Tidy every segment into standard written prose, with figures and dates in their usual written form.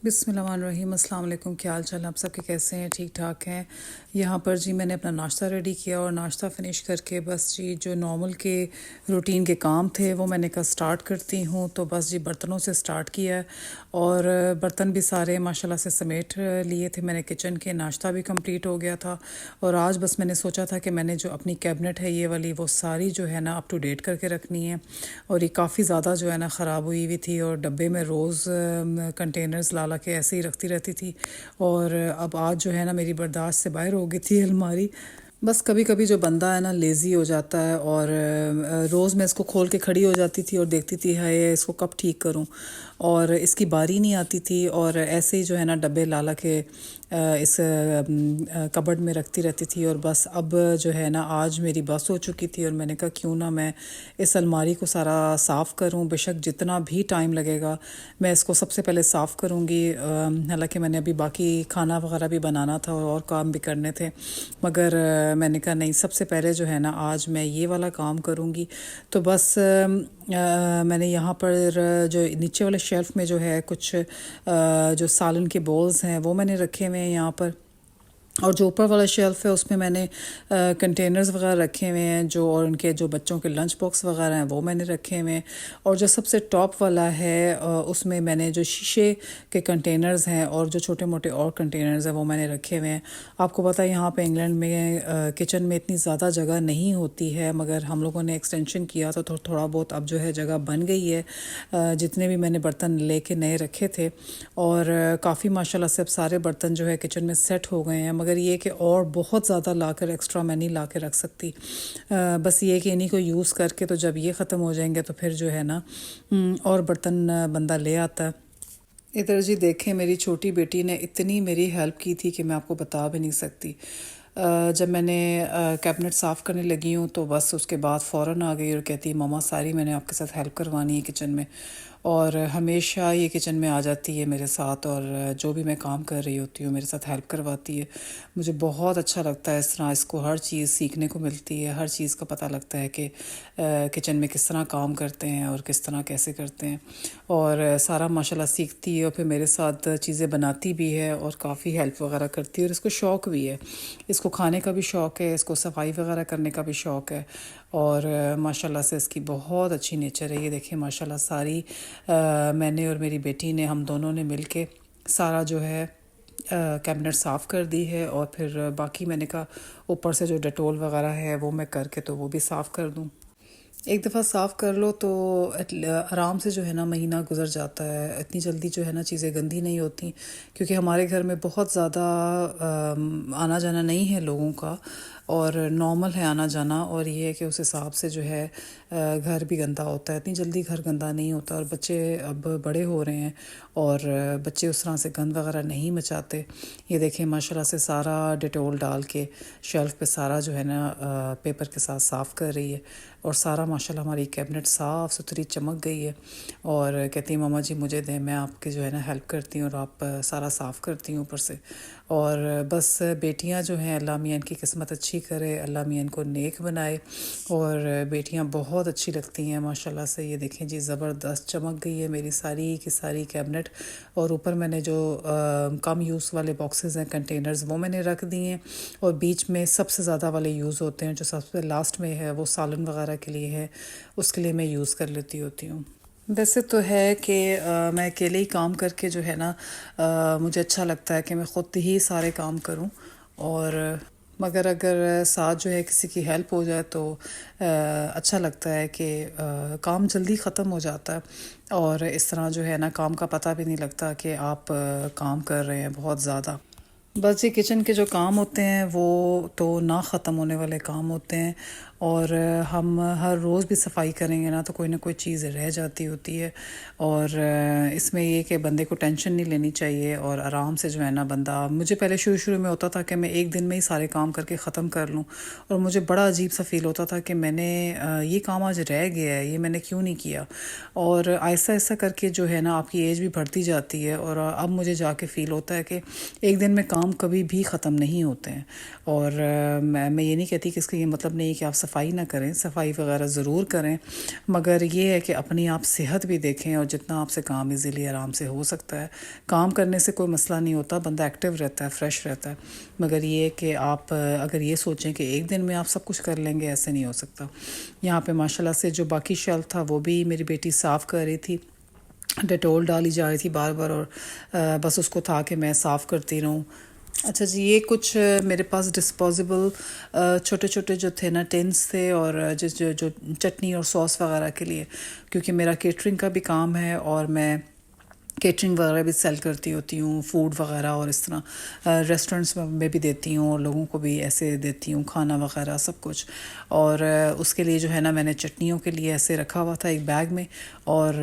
बिस्मिल्लाहिर्रहमानिर्रहीम। अस्सलाम वालेकुम। क्या हाल चाल, आप सबके कैसे हैं? ठीक ठाक हैं। यहाँ पर जी मैंने अपना नाश्ता रेडी किया और नाश्ता फ़िनिश करके बस जी जो नॉर्मल के रूटीन के काम थे वो मैंने कहा स्टार्ट करती हूँ। तो बस जी बर्तनों से स्टार्ट किया है और बर्तन भी सारे माशाल्लाह से समेट लिए थे मैंने किचन के। नाश्ता भी कंप्लीट हो गया था और आज बस मैंने सोचा था कि मैंने जो अपनी कैबिनेट है ये वाली वो सारी जो है ना अप टू डेट करके रखनी है। और ये काफ़ी ज़्यादा जो है ना ख़राब हुई हुई थी और डब्बे में रोज़ कंटेनर्स ला ला के ऐसे ही रखती रहती थी। और अब आज जो है ना मेरी बर्दाश्त से बाहर हो गई थी अलमारी। बस कभी कभी जो बंदा है ना लेज़ी हो जाता है और रोज़ मैं इसको खोल के खड़ी हो जाती थी और देखती थी हाय इसको कब ठीक करूं, और इसकी बारी नहीं आती थी और ऐसे ही जो है ना डब्बे ला ला के इस कबर्ड में रखती रहती थी। और बस अब जो है ना आज मेरी बस हो चुकी थी और मैंने कहा क्यों ना मैं इस अलमारी को सारा साफ़ करूं। बेशक जितना भी टाइम लगेगा मैं इसको सबसे पहले साफ़ करूंगी। हालांकि मैंने अभी बाकी खाना वगैरह भी बनाना था और काम भी करने थे, मगर मैंने कहा नहीं, सबसे पहले जो है ना आज मैं ये वाला काम करूंगी। तो बस मैंने यहाँ पर जो नीचे वाले शेल्फ़ में जो है कुछ जो सालन के बोल्स हैं वो मैंने रखे हुए हैं यहाँ पर। और जो ऊपर वाला शेल्फ़ है उसमें मैंने कंटेनर्स वगैरह रखे हुए हैं जो, और उनके जो बच्चों के लंच बॉक्स वगैरह हैं वो मैंने रखे हुए हैं। और जो सबसे टॉप वाला है उसमें मैंने जो शीशे के कंटेनर्स हैं और जो छोटे मोटे और कंटेनर्स हैं वो मैंने रखे हुए हैं। आपको पता है यहाँ पे इंग्लैंड में किचन में इतनी ज़्यादा जगह नहीं होती है, मगर हम लोगों ने एक्सटेंशन किया तो थोड़ा बहुत अब जो है जगह बन गई है। जितने भी मैंने बर्तन लेके नए रखे थे और काफ़ी माशाल्लाह से अब सारे बर्तन जो है किचन में सेट हो गए हैं। मगर ये कि और बहुत ज़्यादा लाकर एक्स्ट्रा मैं नहीं ला के रख सकती। बस ये कि इन्हीं को यूज़ करके तो जब ये ख़त्म हो जाएंगे तो फिर जो है ना और बर्तन बंदा ले आता है। इधर जी देखें, मेरी छोटी बेटी ने इतनी मेरी हेल्प की थी कि मैं आपको बता भी नहीं सकती। जब मैंने कैबिनेट साफ़ करने लगी हूँ तो बस उसके बाद फ़ौरन आ गई और कहती मम्मा सारी मैंने आपके साथ हेल्प करवानी है किचन में। और हमेशा ये किचन में आ जाती है मेरे साथ और जो भी मैं काम कर रही होती हूँ मेरे साथ हेल्प करवाती है। मुझे बहुत अच्छा लगता है इस तरह, इसको हर चीज़ सीखने को मिलती है, हर चीज़ का पता लगता है कि किचन में किस तरह काम करते हैं और किस तरह कैसे करते हैं। और सारा माशाल्लाह सीखती है और फिर मेरे साथ चीज़ें बनाती भी है और काफ़ी हेल्प वगैरह करती है। और इसको शौक़ भी है, इसको खाने का भी शौक़ है, इसको सफाई वगैरह करने का भी शौक़ है। और माशाल्लाह से इसकी बहुत अच्छी नेचर है। ये देखिए माशाल्लाह सारी मैंने और मेरी बेटी ने, हम दोनों ने मिलके सारा जो है कैबिनेट साफ़ कर दी है। और फिर बाकी मैंने कहा ऊपर से जो डेटोल वगैरह है वो मैं करके तो वो भी साफ़ कर दूँ। एक दफ़ा साफ़ कर लो तो आराम से जो है ना महीना गुजर जाता है। इतनी जल्दी जो है ना चीज़ें गंदी नहीं होती, क्योंकि हमारे घर में बहुत ज़्यादा आना जाना नहीं है लोगों का और नॉर्मल है आना जाना। और ये है कि उस हिसाब से जो है घर भी गंदा होता है, इतनी जल्दी घर गंदा नहीं होता। और बच्चे अब बड़े हो रहे हैं और बच्चे उस तरह से गंद वगैरह नहीं मचाते। ये देखें माशाल्लाह से सारा डेटोल डाल के शेल्फ़ पे सारा जो है ना पेपर के साथ साफ़ कर रही है और सारा माशाल्लाह हमारी कैबिनेट साफ़ सुथरी चमक गई है। और कहती है मामा जी मुझे दें, मैं आपकी जो है ना हेल्प करती हूँ और आप सारा साफ़ करती हूँ ऊपर से। और बस बेटियाँ जो हैं अल्लाह मियाँ इनकी किस्मत अच्छी करे, अल्लाह मियाँ इनको नेक बनाए। और बेटियाँ बहुत अच्छी लगती हैं माशाल्लाह से। ये देखें जी ज़बरदस्त चमक गई है मेरी सारी की सारी कैबिनेट। और ऊपर मैंने जो कम यूज़ वाले बॉक्सेस हैं कंटेनर्स वो मैंने रख दिए हैं। और बीच में सबसे ज़्यादा वाले यूज़ होते हैं, जो सबसे लास्ट में है वो सालन वगैरह के लिए है, उसके लिए मैं यूज़ कर लेती होती हूँ। वैसे तो है कि मैं अकेले ही काम करके जो है ना मुझे अच्छा लगता है कि मैं ख़ुद ही सारे काम करूं। और मगर अगर साथ जो है किसी की हेल्प हो जाए तो अच्छा लगता है कि काम जल्दी ख़त्म हो जाता है। और इस तरह जो है ना काम का पता भी नहीं लगता कि आप काम कर रहे हैं बहुत ज़्यादा। बस ये किचन के जो काम होते हैं वो तो ना ख़त्म होने वाले काम होते हैं। और हम हर रोज़ भी सफाई करेंगे ना तो कोई ना कोई चीज़ रह जाती होती है। और इसमें ये कि बंदे को टेंशन नहीं लेनी चाहिए और आराम से जो है ना बंदा, मुझे पहले शुरू शुरू में होता था कि मैं एक दिन में ही सारे काम करके ख़त्म कर लूँ और मुझे बड़ा अजीब सा फ़ील होता था कि मैंने ये काम आज रह गया है, ये मैंने क्यों नहीं किया। और आहिस्ता आहिस्ता करके जो है ना आपकी एज भी बढ़ती जाती है और अब मुझे जाके फ़ील होता है कि एक दिन में काम कभी भी ख़त्म नहीं होते हैं। और मैं ये नहीं कहती कि इसका ये मतलब नहीं कि आप सफाई ना करें, सफाई वगैरह ज़रूर करें, मगर ये है कि अपनी आप सेहत भी देखें और जितना आपसे काम इजीली आराम से हो सकता है। काम करने से कोई मसला नहीं होता, बंदा एक्टिव रहता है, फ्रेश रहता है, मगर ये है कि आप अगर ये सोचें कि एक दिन में आप सब कुछ कर लेंगे, ऐसे नहीं हो सकता। यहाँ पे माशाल्लाह से जो बाकी शेल्फ था वो भी मेरी बेटी साफ़ कर रही थी, डेटोल डाली जा रही थी बार बार, और बस उसको था कि मैं साफ़ करती रहूँ। अच्छा जी, ये कुछ मेरे पास डिस्पोजेबल छोटे छोटे जो थे ना टिन्स थे, और जिस जो जो चटनी और सॉस वगैरह के लिए, क्योंकि मेरा केटरिंग का भी काम है और मैं केटरिंग वगैरह भी सेल करती होती हूँ, फूड वगैरह, और इस तरह रेस्टोरेंट्स में भी देती हूँ और लोगों को भी ऐसे देती हूँ खाना वगैरह सब कुछ। और उसके लिए जो है ना मैंने चटनियों के लिए ऐसे रखा हुआ था एक बैग में, और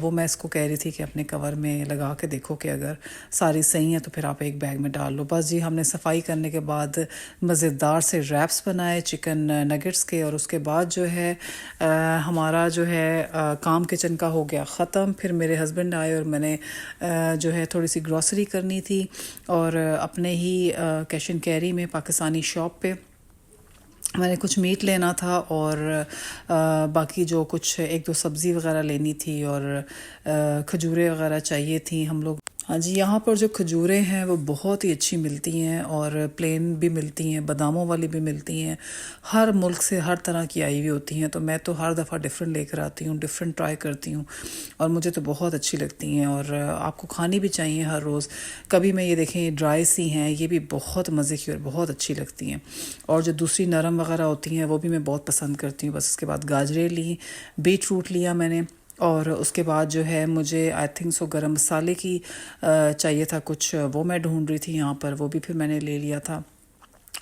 वो मैं इसको कह रही थी कि अपने कवर में लगा के देखो कि अगर सारी सही है तो फिर आप एक बैग में डाल लो। बस जी, हमने सफाई करने के बाद मज़ेदार से रैप्स बनाए चिकन नगेट्स के, और उसके बाद जो है हमारा जो है काम किचन का हो गया ख़त्म। फिर मेरे हस्बैंड आए और मैंने जो है थोड़ी सी ग्रॉसरी करनी थी, और अपने ही कैश एंड कैरी में पाकिस्तानी शॉप पे मैंने कुछ मीट लेना था, और बाकी जो कुछ एक दो सब्ज़ी वगैरह लेनी थी, और खजूरें वगैरह चाहिए थी हम लोग। हाँ जी, यहाँ पर जो खजूरें हैं वो बहुत ही अच्छी मिलती हैं, और प्लेन भी मिलती हैं, बादामों वाली भी मिलती हैं, हर मुल्क से हर तरह की आई हुई होती हैं। तो मैं तो हर दफ़ा डिफरेंट लेकर आती हूँ, डिफरेंट ट्राई करती हूँ, और मुझे तो बहुत अच्छी लगती हैं, और आपको खानी भी चाहिए हर रोज़। कभी मैं ये देखें ड्राई सी हैं, ये भी बहुत मज़े की और बहुत अच्छी लगती हैं। और जो दूसरी नरम वगैरह होती हैं वो भी मैं बहुत पसंद करती हूँ। बस इसके बाद गाजरें ली, बीट रूट लिया मैंने, और उसके बाद जो है मुझे आई थिंक सो गरम मसाले की चाहिए था कुछ, वो मैं ढूंढ रही थी यहाँ पर, वो भी फिर मैंने ले लिया था।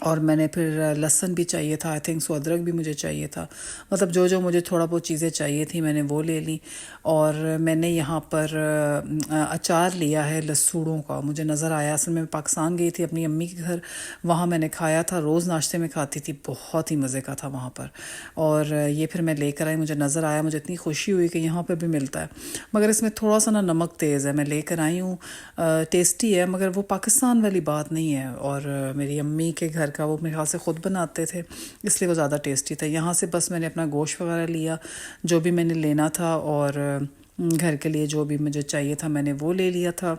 और मैंने फिर लहसुन भी चाहिए था, आई थिंक सो अदरक भी मुझे चाहिए था, मतलब जो जो मुझे थोड़ा बहुत चीज़ें चाहिए थी मैंने वो ले ली। और मैंने यहाँ पर अचार लिया है लसूड़ों का, मुझे नज़र आया, असल में मैं पाकिस्तान गई थी अपनी अम्मी के घर, वहाँ मैंने खाया था, रोज़ नाश्ते में खाती थी, बहुत ही मज़े का था वहाँ पर। और ये फिर मैं लेकर आई, मुझे नज़र आया, मुझे इतनी खुशी हुई कि यहाँ पर भी मिलता है, मगर इसमें थोड़ा सा ना नमक तेज़ है। मैं लेकर आई हूँ, टेस्टी है, मगर वो पाकिस्तान वाली बात नहीं है। और मेरी अम्मी के घर का वो मेरे ख्याल से ख़ुद बनाते थे, इसलिए वो ज़्यादा टेस्टी था। यहाँ से बस मैंने अपना गोश्त वगैरह लिया, जो भी मैंने लेना था, और घर के लिए जो भी मुझे चाहिए था मैंने वो ले लिया था।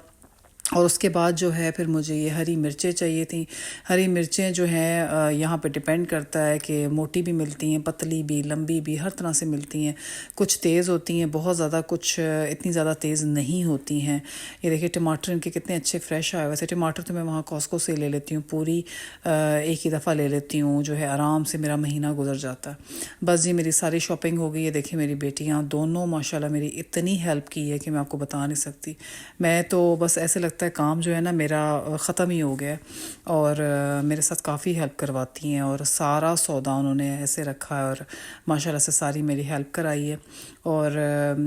और उसके बाद जो है फिर मुझे ये हरी मिर्चें चाहिए थी। हरी मिर्चें जो हैं यहाँ पे डिपेंड करता है कि मोटी भी मिलती हैं, पतली भी, लंबी भी, हर तरह से मिलती हैं। कुछ तेज़ होती हैं बहुत ज़्यादा, कुछ इतनी ज़्यादा तेज़ नहीं होती हैं। ये देखिए टमाटर इनके कितने अच्छे फ्रेश आए। वैसे टमाटर तो मैं वहाँ कॉस्को से ले लेती हूँ, पूरी एक ही दफ़ा ले लेती हूँ, जो है आराम से मेरा महीना गुजर जाता है। बस जी, मेरी सारी शॉपिंग हो गई है। देखिए मेरी बेटियाँ दोनों माशाल्लाह मेरी इतनी हेल्प की है कि मैं आपको बता नहीं सकती। मैं तो बस ऐसे लगता है काम जो है ना मेरा ख़त्म ही हो गया, और मेरे साथ काफ़ी हेल्प करवाती हैं, और सारा सौदा उन्होंने ऐसे रखा है, और माशाल्लाह से सारी मेरी हेल्प कराई है। और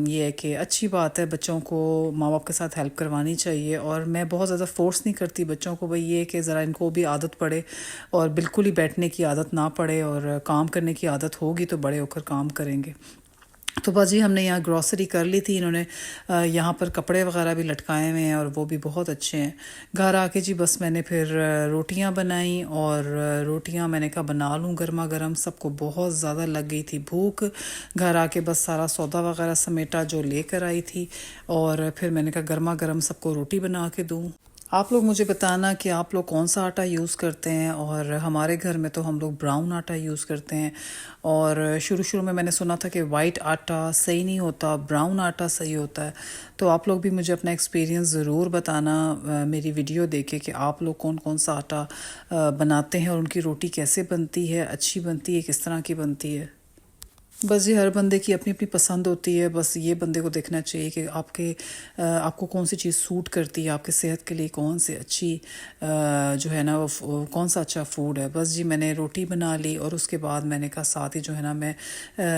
ये है कि अच्छी बात है, बच्चों को माँ बाप के साथ हेल्प करवानी चाहिए, और मैं बहुत ज़्यादा फोर्स नहीं करती बच्चों को, भाई ये कि ज़रा इनको भी आदत पड़े, और बिल्कुल ही बैठने की आदत ना पड़े, और काम करने की आदत होगी तो बड़े होकर काम करेंगे। तो बस जी, हमने यहाँ ग्रॉसरी कर ली थी। इन्होंने यहाँ पर कपड़े वगैरह भी लटकाए हुए हैं, और वो भी बहुत अच्छे हैं। घर आके जी बस मैंने फिर रोटियाँ बनाई, और रोटियाँ मैंने कहा बना लूँ गर्मा गर्म, सबको बहुत ज़्यादा लग गई थी भूख। घर आके बस सारा सौदा वगैरह समेटा जो लेकर आई थी, और फिर मैंने कहा गर्मा गर्म सबको रोटी बना के दूँ। आप लोग मुझे बताना कि आप लोग कौन सा आटा यूज़ करते हैं, और हमारे घर में तो हम लोग ब्राउन आटा यूज़ करते हैं। और शुरू शुरू में मैंने सुना था कि वाइट आटा सही नहीं होता, ब्राउन आटा सही होता है। तो आप लोग भी मुझे अपना एक्सपीरियंस ज़रूर बताना मेरी वीडियो देखे कि आप लोग कौन कौन सा आटा बनाते हैं, और उनकी रोटी कैसे बनती है, अच्छी बनती है, किस तरह की बनती है। बस जी, हर बंदे की अपनी अपनी पसंद होती है। बस ये बंदे को देखना चाहिए कि आपको कौन सी चीज़ सूट करती है, आपके सेहत के लिए कौन सी अच्छी जो है ना वो कौन सा अच्छा फूड है। बस जी, मैंने रोटी बना ली, और उसके बाद मैंने कहा साथ ही जो है ना मैं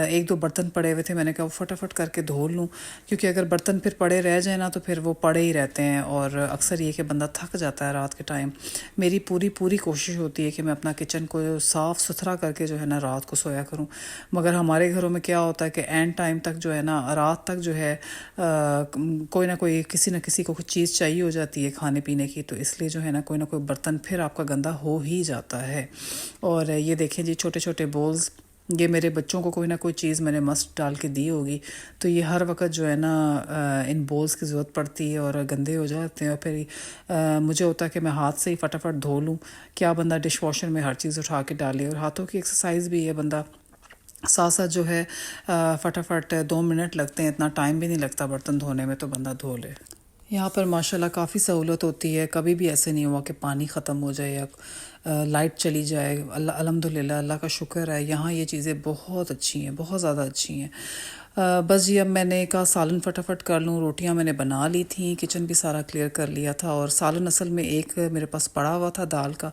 एक दो बर्तन पड़े हुए थे, मैंने कहा वो फटाफट करके धो लूँ, क्योंकि अगर बर्तन फिर पड़े रह जाए ना तो फिर वो पड़े ही रहते हैं, और अक्सर ये कि बंदा थक जाता है रात के टाइम। मेरी पूरी पूरी कोशिश होती है कि मैं अपना किचन को साफ़ सुथरा करके जो है ना रात को सोया करूँ, मगर हमारे घरों में क्या होता है कि एंड टाइम तक जो है ना, रात तक जो है कोई ना कोई किसी न किसी को कुछ चीज़ चाहिए हो जाती है खाने पीने की, तो इसलिए जो है ना कोई ना कोई बर्तन फिर आपका गंदा हो ही जाता है। और ये देखें जी, छोटे छोटे बोल्स ये मेरे बच्चों को कोई ना कोई चीज़ मैंने मस्ट डाल के दी होगी, तो ये हर वक्त जो है ना इन बोल्स की ज़रूरत पड़ती है और गंदे हो जाते हैं, और फिर मुझे होता है कि मैं हाथ से ही फटाफट धो लूँ। क्या बंदा डिश वॉशर में हर चीज़ उठा के डाले, और हाथों की एक्सरसाइज भी है, बंदा साथ साथ जो है फटाफट 2 मिनट लगते हैं, इतना टाइम भी नहीं लगता बर्तन धोने में, तो बंदा धो ले। यहाँ पर माशाल्लाह काफ़ी सहूलत होती है, कभी भी ऐसे नहीं हुआ कि पानी ख़त्म हो जाए या लाइट चली जाए। अल्लाह अल्हम्दुलिल्लाह, अल्लाह का शुक्र है, यहाँ ये चीज़ें बहुत अच्छी हैं, बहुत ज़्यादा अच्छी हैं। बस जी अब मैंने कहा सालन फटाफट कर लूँ। रोटियां मैंने बना ली थी, किचन भी सारा क्लियर कर लिया था, और सालन असल में एक मेरे पास पड़ा हुआ था दाल का,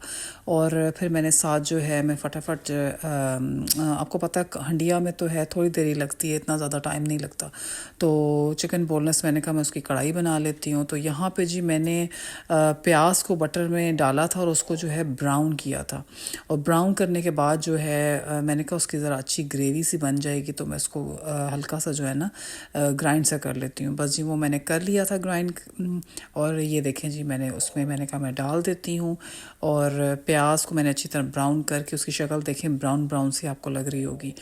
और फिर मैंने साथ जो है मैं फटाफट आपको पता है हंडिया में तो है थोड़ी देरी लगती है, इतना ज़्यादा टाइम नहीं लगता, तो चिकन बोनलेस मैंने कहा मैं उसकी कढ़ाई बना लेती हूँ। तो यहाँ पे जी मैंने प्याज को बटर में डाला था और उसको जो है ब्राउन किया था, और ब्राउन करने के बाद जो है मैंने कहा उसकी ज़रा अच्छी ग्रेवी सी बन जाएगी, तो मैं उसको हल्का सा जो है ना ग्राइंड सा कर लेती हूँ। बस जी वो मैंने कर लिया था ग्राइंड, और ये देखें जी मैंने उसमें मैंने कहा मैं डाल देती हूँ, और प्याज को मैंने अच्छी तरह ब्राउन करके उसकी शक्ल देखें ब्राउन ब्राउन सी आपको लग रही होगी,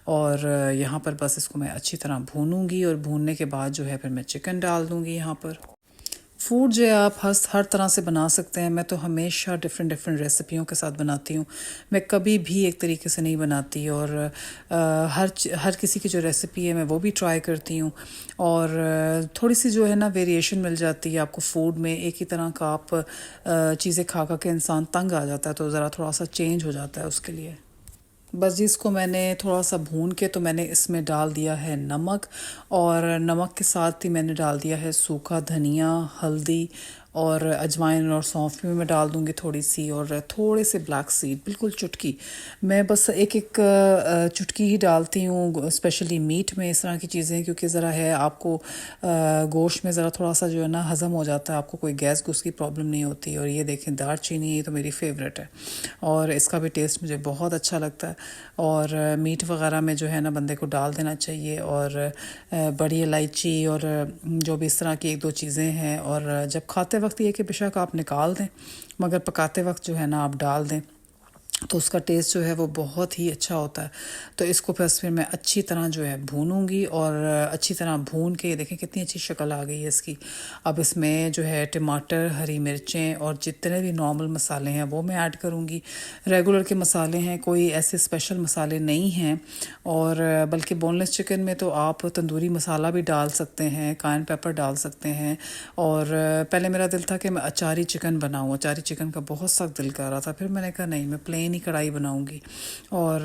और यहाँ पर बस इसको मैं अच्छी तरह भूनूंगी, और भूनने के बाद जो है फिर मैं चिकन डाल दूँगी। यहाँ पर फूड जो है आप हर तरह से बना सकते हैं। मैं तो हमेशा डिफरेंट डिफरेंट रेसिपियों के साथ बनाती हूँ, मैं कभी भी एक तरीके से नहीं बनाती, और हर किसी की जो रेसिपी है मैं वो भी ट्राई करती हूँ, और थोड़ी सी जो है ना वेरिएशन मिल जाती है आपको फूड में। एक ही तरह का आप चीज़ें खा खा के इंसान तंग आ जाता है, तो ज़रा थोड़ा सा चेंज हो जाता है उसके लिए। बस जी इसको मैंने थोड़ा सा भून के तो मैंने इसमें डाल दिया है नमक, और नमक के साथ ही मैंने डाल दिया है सूखा धनिया, हल्दी, और अजवाइन और सौंफ भी मैं डाल दूंगी थोड़ी सी, और थोड़े से ब्लैक सीड, बिल्कुल चुटकी। मैं बस एक एक चुटकी ही डालती हूँ स्पेशली मीट में इस तरह की चीज़ें, क्योंकि ज़रा है आपको गोश्त में ज़रा थोड़ा सा जो है ना हज़म हो जाता है, आपको कोई गैस गुस की प्रॉब्लम नहीं होती। और ये देखें दालचीनी, ये तो मेरी फेवरेट है, और इसका भी टेस्ट मुझे बहुत अच्छा लगता है, और मीट वगैरह में जो है ना बंदे को डाल देना चाहिए, और बड़ी इलायची, और जो भी इस तरह की एक दो चीज़ें हैं, और जब खाते वक्त ये कि बेशक आप निकाल दें, मगर पकाते वक्त जो है ना आप डाल दें, तो उसका टेस्ट जो है वो बहुत ही अच्छा होता है। तो इसको फिर मैं अच्छी तरह जो है भूनूंगी, और अच्छी तरह भून के देखें कितनी अच्छी शक्ल आ गई है इसकी। अब इसमें जो है टमाटर, हरी मिर्चें और जितने भी नॉर्मल मसाले हैं वो मैं ऐड करूंगी। रेगुलर के मसाले हैं, कोई ऐसे स्पेशल मसाले नहीं हैं, और बल्कि बोनलेस चिकन में तो आप तंदूरी मसाला भी डाल सकते हैं, कायन पेपर डाल सकते हैं। और पहले मेरा दिल था कि मैं अचारी चिकन बनाऊँ, अचारी चिकन का बहुत सख्त दिल कर रहा था, फिर मैंने कहा नहीं, मैं प्लेन ही कढ़ाई बनाऊंगी। और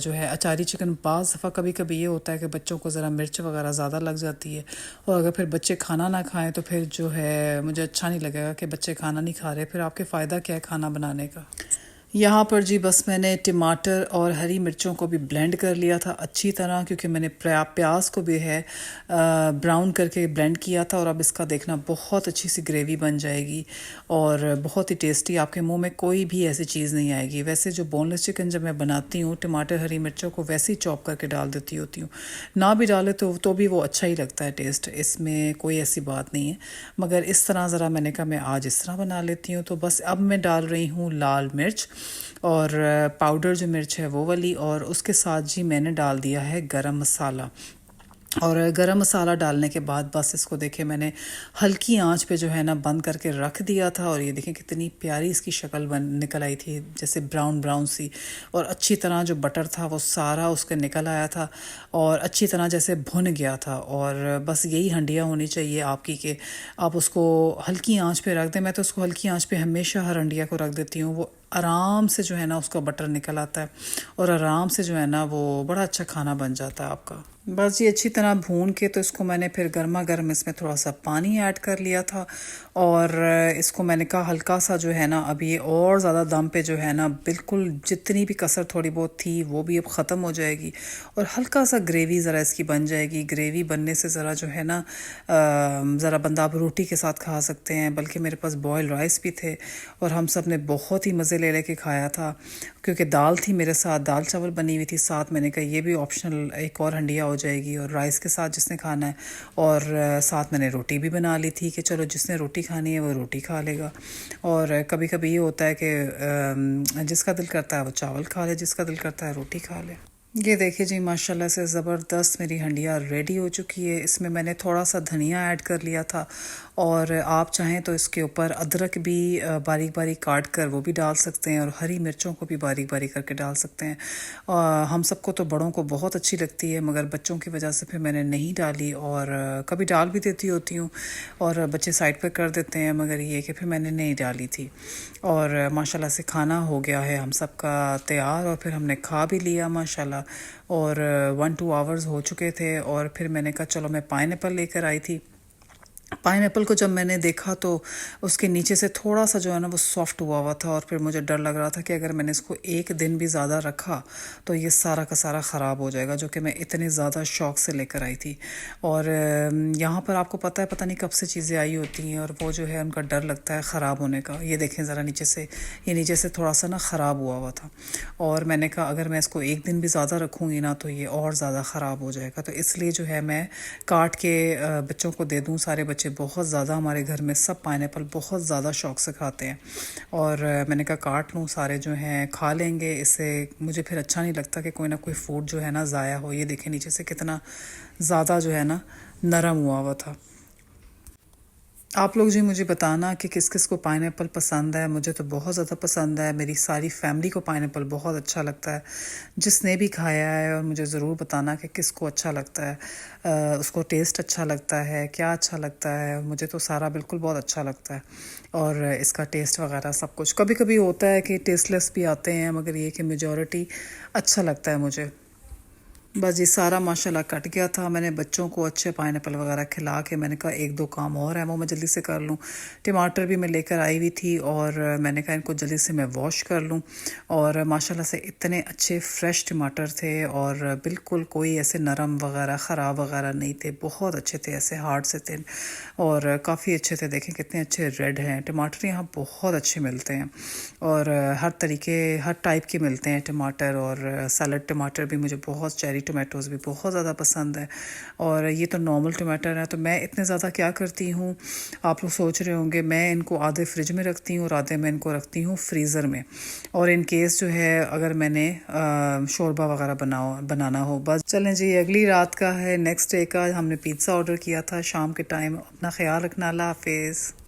जो है अचारी चिकन बाज़ दफ़ा कभी कभी ये होता है कि बच्चों को ज़रा मिर्च वगैरह ज़्यादा लग जाती है, और अगर फिर बच्चे खाना ना खाएं तो फिर जो है मुझे अच्छा नहीं लगेगा कि बच्चे खाना नहीं खा रहे, फिर आपके फ़ायदा क्या है खाना बनाने का। यहाँ पर जी बस मैंने टमाटर और हरी मिर्चों को भी ब्लेंड कर लिया था अच्छी तरह, क्योंकि मैंने प्याज को भी है ब्राउन करके ब्लेंड किया था, और अब इसका देखना बहुत अच्छी सी ग्रेवी बन जाएगी, और बहुत ही टेस्टी, आपके मुंह में कोई भी ऐसी चीज़ नहीं आएगी। वैसे जो बोनलेस चिकन जब मैं बनाती हूँ टमाटर हरी मिर्चों को वैसे ही चॉप करके डाल देती होती हूँ, ना भी डाले तो भी वो अच्छा ही लगता है टेस्ट, इसमें कोई ऐसी बात नहीं है। मगर इस तरह ज़रा मैंने कहा मैं आज इस तरह बना लेती हूँ। तो बस अब मैं डाल रही हूँ लाल मिर्च, और पाउडर जो मिर्च है वो वाली, और उसके साथ जी मैंने डाल दिया है गरम मसाला। और गरम मसाला डालने के बाद बस इसको देखें मैंने हल्की आंच पे जो है ना बंद करके रख दिया था, और ये देखें कितनी प्यारी इसकी शक्ल बन निकल आई थी, जैसे ब्राउन ब्राउन सी, और अच्छी तरह जो बटर था वो सारा उसके निकल आया था, और अच्छी तरह जैसे भुन गया था। और बस यही हंडिया होनी चाहिए आपकी कि आप उसको हल्की आंच पे रख दें। मैं तो उसको हल्की आंच पे हमेशा हर हंडिया को रख देती हूँ, वो आराम से जो है ना उसका बटर निकल आता है, और आराम से जो है ना वो बड़ा अच्छा खाना बन जाता है आपका। बस ये अच्छी तरह भून के तो इसको मैंने फिर गर्मा गर्म इसमें थोड़ा सा पानी ऐड कर लिया था, और इसको मैंने कहा हल्का सा जो है ना अब ये और ज़्यादा दम पे जो है ना बिल्कुल जितनी भी कसर थोड़ी बहुत थी वो भी अब ख़त्म हो जाएगी, और हल्का सा ग्रेवी ज़रा इसकी बन जाएगी। ग्रेवी बनने से ज़रा जो है ना ज़रा बंदा आप रोटी के साथ खा सकते हैं, बल्कि मेरे पास बॉयल राइस भी थे, और हम सब ने बहुत ही मज़े ले लेके खाया था, क्योंकि दाल थी मेरे साथ, दाल चावल बनी हुई थी साथ। मैंने कहा ये भी ऑप्शनल एक और हंडिया हो जाएगी, और राइस के साथ जिसने खाना है, और साथ मैंने रोटी भी बना ली थी कि चलो जिसने रोटी खानी है वो रोटी खा लेगा। और कभी कभी ये होता है कि जिसका दिल करता है वो चावल खा ले, जिसका दिल करता है रोटी खा ले। ये देखिए जी, माशाल्लाह से ज़बरदस्त मेरी हंडिया रेडी हो चुकी है। इसमें मैंने थोड़ा सा धनिया ऐड कर लिया था, और आप चाहें तो इसके ऊपर अदरक भी बारीक बारीक काट कर वो भी डाल सकते हैं, और हरी मिर्चों को भी बारीक बारीक करके डाल सकते हैं। हम सबको तो बड़ों को बहुत अच्छी लगती है, मगर बच्चों की वजह से फिर मैंने नहीं डाली, और कभी डाल भी देती होती हूँ और बच्चे साइड पर कर देते हैं, मगर ये कि फिर मैंने नहीं डाली थी। और माशाल्लाह से खाना हो गया है हम सबका तैयार, और फिर हमने खा भी लिया माशाल्लाह। और 1-2 आवर्स हो चुके थे, और फिर मैंने कहा चलो, मैं पाइनएप्पल लेकर आई थी। पाइनएप्पल को जब मैंने देखा तो उसके नीचे से थोड़ा सा जो है ना वो सॉफ्ट हुआ हुआ था, और फिर मुझे डर लग रहा था कि अगर मैंने इसको एक दिन भी ज़्यादा रखा तो ये सारा का सारा ख़राब हो जाएगा, जो कि मैं इतने ज़्यादा शौक़ से लेकर आई थी। और यहाँ पर आपको पता है, पता नहीं कब से चीज़ें आई होती हैं, और वो जो है उनका डर लगता है ख़राब होने का। ये देखें ज़रा नीचे से, ये नीचे से थोड़ा सा ना ख़राब हुआ हुआ था, और मैंने कहा अगर मैं इसको एक दिन भी ज़्यादा रखूँगी ना तो ये और ज़्यादा ख़राब हो जाएगा। तो इसलिए जो है मैं काट के बच्चों को दे दूँ। सारे बच्चे बहुत ज़्यादा, हमारे घर में सब पाइनएप्पल बहुत ज़्यादा शौक़ से खाते हैं, और मैंने कहा काट लूँ, सारे जो हैं खा लेंगे। इससे मुझे फिर अच्छा नहीं लगता कि कोई ना कोई फूड जो है ना ज़ाया हो। ये देखें नीचे से कितना ज़्यादा जो है ना नरम हुआ हुआ था। आप लोग जी मुझे बताना कि किस किस को पाइनएप्पल पसंद है। मुझे तो बहुत ज़्यादा पसंद है, मेरी सारी फैमिली को पाइनएप्पल बहुत अच्छा लगता है। जिसने भी खाया है, और मुझे ज़रूर बताना कि किसको अच्छा लगता है, उसको टेस्ट अच्छा लगता है, क्या अच्छा लगता है। मुझे तो सारा बिल्कुल बहुत अच्छा लगता है, और इसका टेस्ट वगैरह सब कुछ। कभी कभी होता है कि टेस्टलेस भी आते हैं, मगर ये कि मेजॉरिटी अच्छा लगता है मुझे। बस ये सारा माशाल्लाह कट गया था। मैंने बच्चों को अच्छे पाइनएप्पल वगैरह खिला के मैंने कहा एक दो काम और है वो मैं जल्दी से कर लूँ। टमाटर भी मैं लेकर आई हुई थी, और मैंने कहा इनको जल्दी से मैं वॉश कर लूँ। और माशाल्लाह से इतने अच्छे फ्रेश टमाटर थे, और बिल्कुल कोई ऐसे नरम वगैरह ख़राब वगैरह नहीं थे, बहुत अच्छे थे, ऐसे हार्ड से थे, और काफ़ी अच्छे थे। देखें कितने अच्छे रेड हैं टमाटर, यहाँ बहुत अच्छे मिलते हैं, और हर तरीके हर टाइप के मिलते हैं टमाटर। और सैलड टमाटर भी मुझे बहुत, चेरी टमाटोज़ भी बहुत ज़्यादा पसंद है। और ये तो नॉर्मल टमाटर है, तो मैं इतने ज़्यादा क्या करती हूँ, आप लोग सोच रहे होंगे, मैं इनको आधे फ्रिज में रखती हूँ और आधे मैं इनको रखती हूँ फ्रीज़र में। और इन केस जो है अगर मैंने शोरबा वगैरह बनाना हो। बस चलें जी, अगली रात का है, नेक्स्ट डे का। हमने पिज़्ज़ा ऑर्डर किया था शाम के टाइम। अपना ख्याल रखना, अल्लाह हाफिज़।